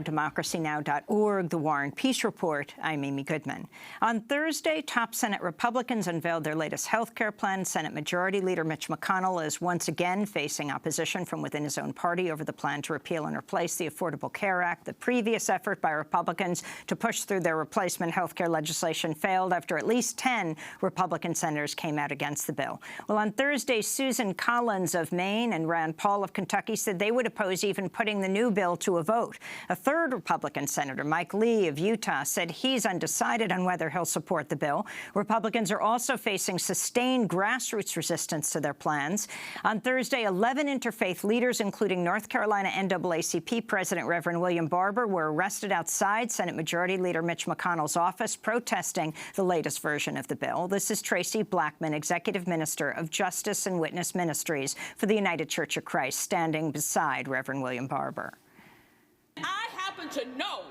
DemocracyNow.org, The War and Peace Report. I'm Amy Goodman. On Thursday, top Senate Republicans unveiled their latest health care plan. Senate Majority Leader Mitch McConnell is once again facing opposition from within his own party over the plan to repeal and replace the Affordable Care Act. The previous effort by Republicans to push through their replacement health care legislation failed after at least 10 Republican senators came out against the bill. Well, on Thursday, Susan Collins of Maine and Rand Paul of Kentucky said they would oppose even putting the new bill to a vote. A third Republican Senator, Mike Lee of Utah, said he's undecided on whether he'll support the bill. Republicans are also facing sustained grassroots resistance to their plans. On Thursday, 11 interfaith leaders, including North Carolina NAACP President Reverend William Barber, were arrested outside Senate Majority Leader Mitch McConnell's office, protesting the latest version of the bill. This is Tracy Blackman, Executive Minister of Justice and Witness Ministries for the United Church of Christ, standing beside Reverend William Barber. I happen to know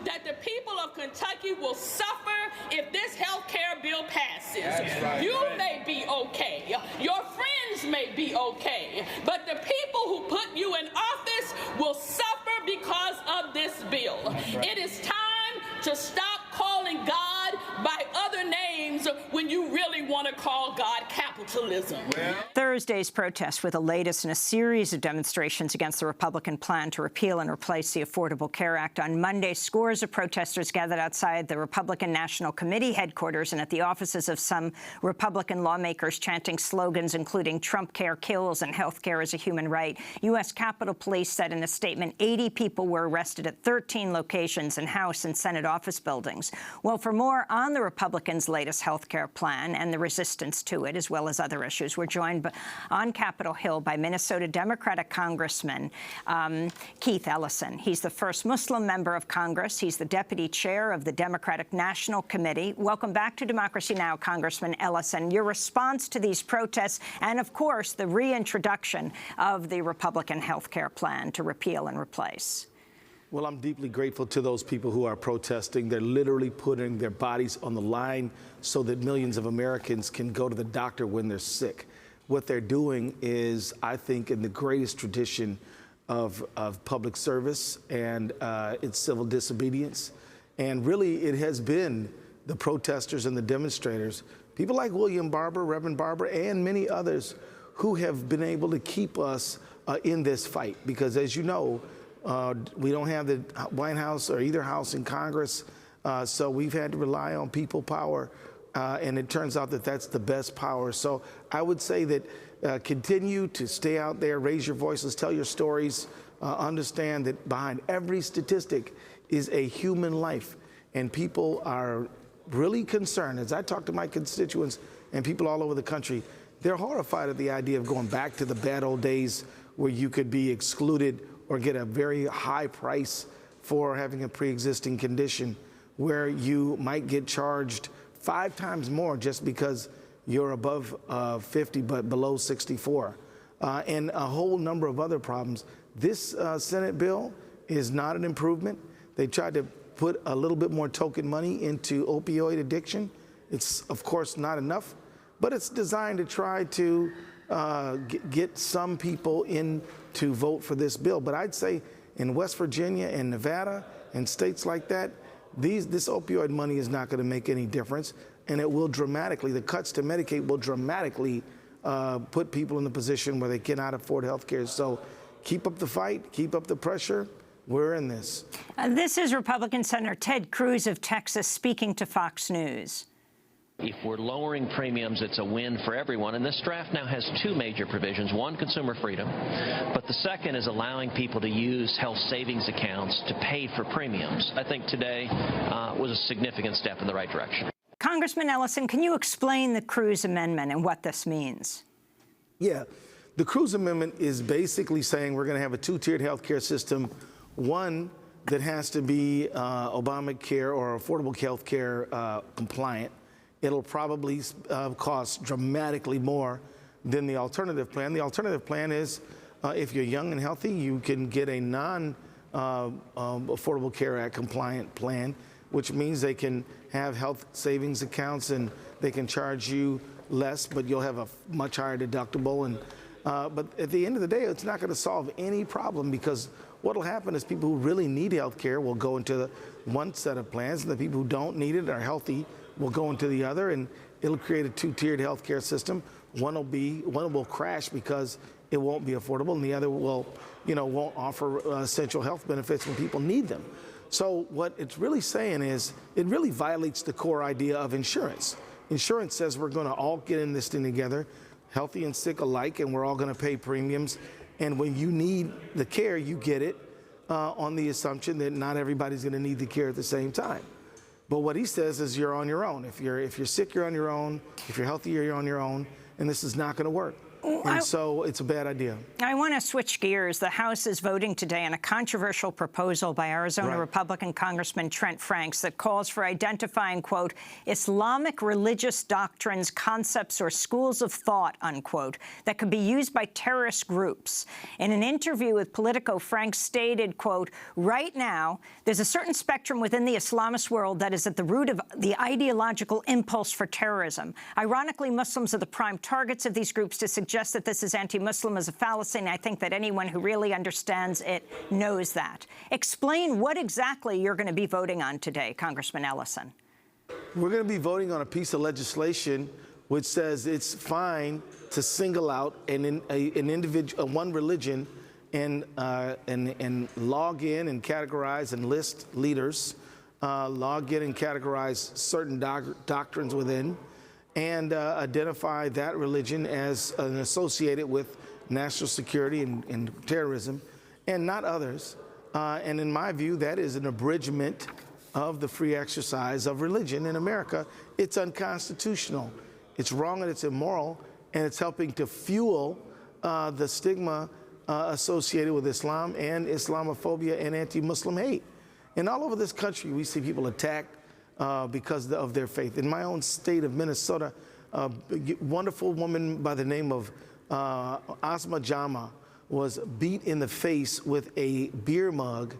that the people of Kentucky will suffer if this health care bill passes. Right. You may be okay. Your friends may be okay. But the people who put you in office will suffer because of this bill. Right. It is time to stop calling God by other names when you really want to call God capitalism. Well, Thursday's protests were the latest in a series of demonstrations against the Republican plan to repeal and replace the Affordable Care Act. On Monday, scores of protesters gathered outside the Republican National Committee headquarters and at the offices of some Republican lawmakers, chanting slogans including "Trump care kills" and "Health care is a human right." U.S. Capitol Police said in a statement 80 people were arrested at 13 locations in House and Senate office buildings. Well, for more on the Republicans' latest health care plan and the resistance to it, as well as other issues, we're joined on Capitol Hill by Minnesota Democratic Congressman Keith Ellison. He's the first Muslim member of Congress. He's the deputy chair of the Democratic National Committee. Welcome back to Democracy Now!, Congressman Ellison. Your response to these protests and, of course, the reintroduction of the Republican health care plan to repeal and replace. Well, I'm deeply grateful to those people who are protesting. They're literally putting their bodies on the line so that millions of Americans can go to the doctor when they're sick. What they're doing is, I think, in the greatest tradition of public service and its civil disobedience. And really, it has been the protesters and the demonstrators, people like William Barber, Reverend Barber, and many others who have been able to keep us in this fight. Because as you know, we don't have the White House or either house in Congress, so we've had to rely on people power, and it turns out that that's the best power. So I would say that continue to stay out there, raise your voices, tell your stories, understand that behind every statistic is a human life, and people are really concerned. As I talk to my constituents and people all over the country, they're horrified at the idea of going back to the bad old days where you could be excluded or get a very high price for having a pre-existing condition, where you might get charged 5 times more just because you're above 50 but below 64, and a whole number of other problems. This Senate bill is not an improvement. They tried to put a little bit more token money into opioid addiction. It's, of course, not enough, but it's designed to try to get some people in to vote for this bill. But I'd say in West Virginia and Nevada and states like that, this opioid money is not going to make any difference, and it will dramatically, the cuts to Medicaid will dramatically put people in a position where they cannot afford health care. So keep up the fight, keep up the pressure. We're in this. This is Republican Senator Ted Cruz of Texas speaking to Fox News. If we're lowering premiums, it's a win for everyone. And this draft now has 2 major provisions. One, consumer freedom. But the second is allowing people to use health savings accounts to pay for premiums. I think today was a significant step in the right direction. Congressman Ellison, can you explain the Cruz Amendment and what this means? Yeah. The Cruz Amendment is basically saying we're going to have a 2-tiered health care system. One that has to be Obamacare or Affordable Health Care compliant. It'll probably cost dramatically more than the alternative plan. The alternative plan is if you're young and healthy, you can get a non-Affordable Care Act compliant plan, which means they can have health savings accounts and they can charge you less, but you'll have a much higher deductible. And but at the end of the day, it's not going to solve any problem, because what will happen is people who really need health care will go into one set of plans, and the people who don't need it, are healthy, will go into the other, and it'll create a two-tiered health care system. One will crash because it won't be affordable, and the other will, won't offer essential health benefits when people need them. So what it's really saying is it really violates the core idea of insurance. Insurance says we're going to all get in this thing together, healthy and sick alike, and we're all going to pay premiums. And when you need the care, you get it on the assumption that not everybody's going to need the care at the same time. But what he says is you're on your own. If you're sick, you're on your own. If you're healthy, you're on your own. And this is not going to work. And so it's a bad idea. I want to switch gears. The House is voting today on a controversial proposal by Arizona Republican Congressman Trent Franks that calls for identifying, quote, Islamic religious doctrines, concepts, or schools of thought, unquote, that could be used by terrorist groups. In an interview with Politico, Franks stated, quote, right now, there's a certain spectrum within the Islamist world that is at the root of the ideological impulse for terrorism. Ironically, Muslims are the prime targets of these groups. To suggest that this is anti-Muslim is a fallacy, and I think that anyone who really understands it knows that. Explain what exactly you're going to be voting on today, Congressman Ellison. We're going to be voting on a piece of legislation which says it's fine to single out an individual, one religion, and log in and categorize and list leaders, log in and categorize certain doctrines within, and identify that religion as associated with national security and terrorism, and not others. And in my view, that is an abridgment of the free exercise of religion in America. It's unconstitutional. It's wrong and it's immoral, and it's helping to fuel the stigma associated with Islam and Islamophobia and anti-Muslim hate. And all over this country, we see people attacked because of their faith. In my own state of Minnesota, a wonderful woman by the name of Asma Jama was beat in the face with a beer mug,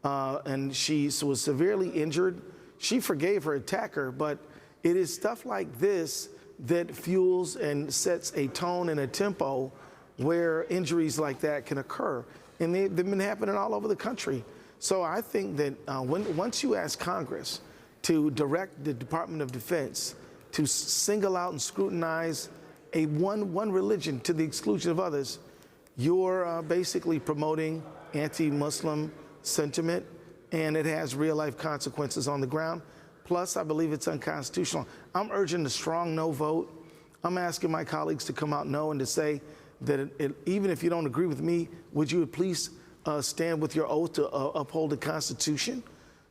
and she was severely injured. She forgave her attacker, but it is stuff like this that fuels and sets a tone and a tempo where injuries like that can occur. And they've been happening all over the country. So I think that once you ask Congress to direct the Department of Defense to single out and scrutinize one religion to the exclusion of others, you're basically promoting anti-Muslim sentiment, and it has real-life consequences on the ground. Plus, I believe it's unconstitutional. I'm urging a strong no vote. I'm asking my colleagues to come out no and to say that even if you don't agree with me, would you please stand with your oath to uphold the Constitution?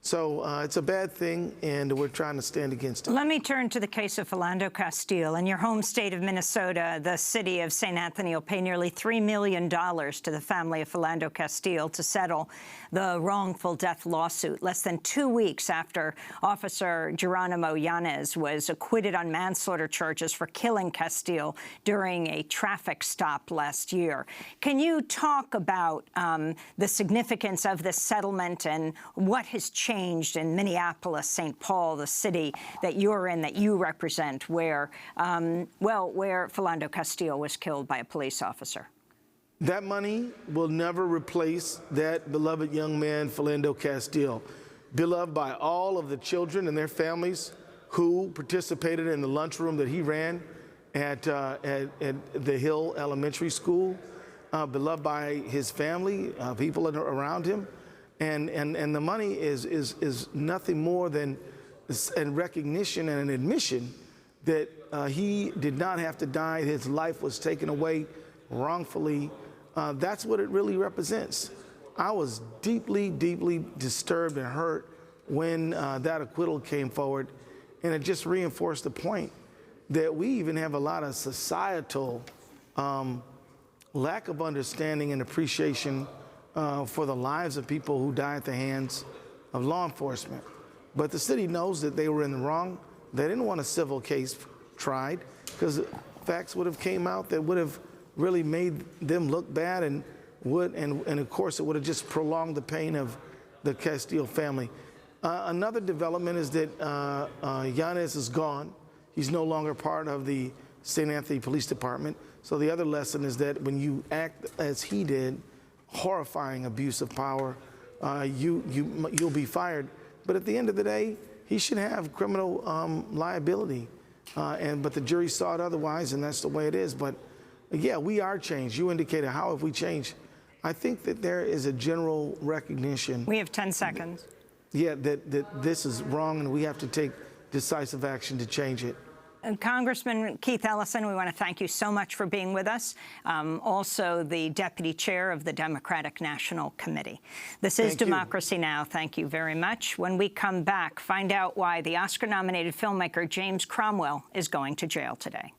So it's a bad thing, and we're trying to stand against it. Let me turn to the case of Philando Castile. In your home state of Minnesota, the city of St. Anthony will pay nearly $3 million to the family of Philando Castile to settle the wrongful death lawsuit, less than 2 weeks after Officer Geronimo Yanez was acquitted on manslaughter charges for killing Castile during a traffic stop last year. Can you talk about the significance of this settlement and what has changed in Minneapolis, St. Paul, the city that you're in, that you represent, where Philando Castile was killed by a police officer? That money will never replace that beloved young man, Philando Castile, beloved by all of the children and their families who participated in the lunchroom that he ran at the Hill Elementary School, beloved by his family, people around him. And the money is nothing more than a recognition and an admission that he did not have to die. His life was taken away wrongfully. That's what it really represents. I was deeply, deeply disturbed and hurt when that acquittal came forward, and it just reinforced the point that we even have a lot of societal lack of understanding and appreciation for the lives of people who die at the hands of law enforcement. But the city knows that they were in the wrong. They didn't want a civil case tried because facts would have came out that would have really made them look bad, and of course it would have just prolonged the pain of the Castile family. Another development is that Yanez is gone. He's no longer part of the St. Anthony Police Department. So the other lesson is that when you act as he did, horrifying abuse of power, you'll be fired. But at the end of the day, he should have criminal liability. But the jury saw it otherwise, and that's the way it is. But yeah, we are changed. You indicated how have we changed. I think that there is a general recognition. We have 10 seconds. Yeah, that this is wrong, and we have to take decisive action to change it. And Congressman Keith Ellison, we want to thank you so much for being with us. Also, the Deputy Chair of the Democratic National Committee. This is Democracy Now! Thank you very much. When we come back, find out why the Oscar-nominated filmmaker James Cromwell is going to jail today.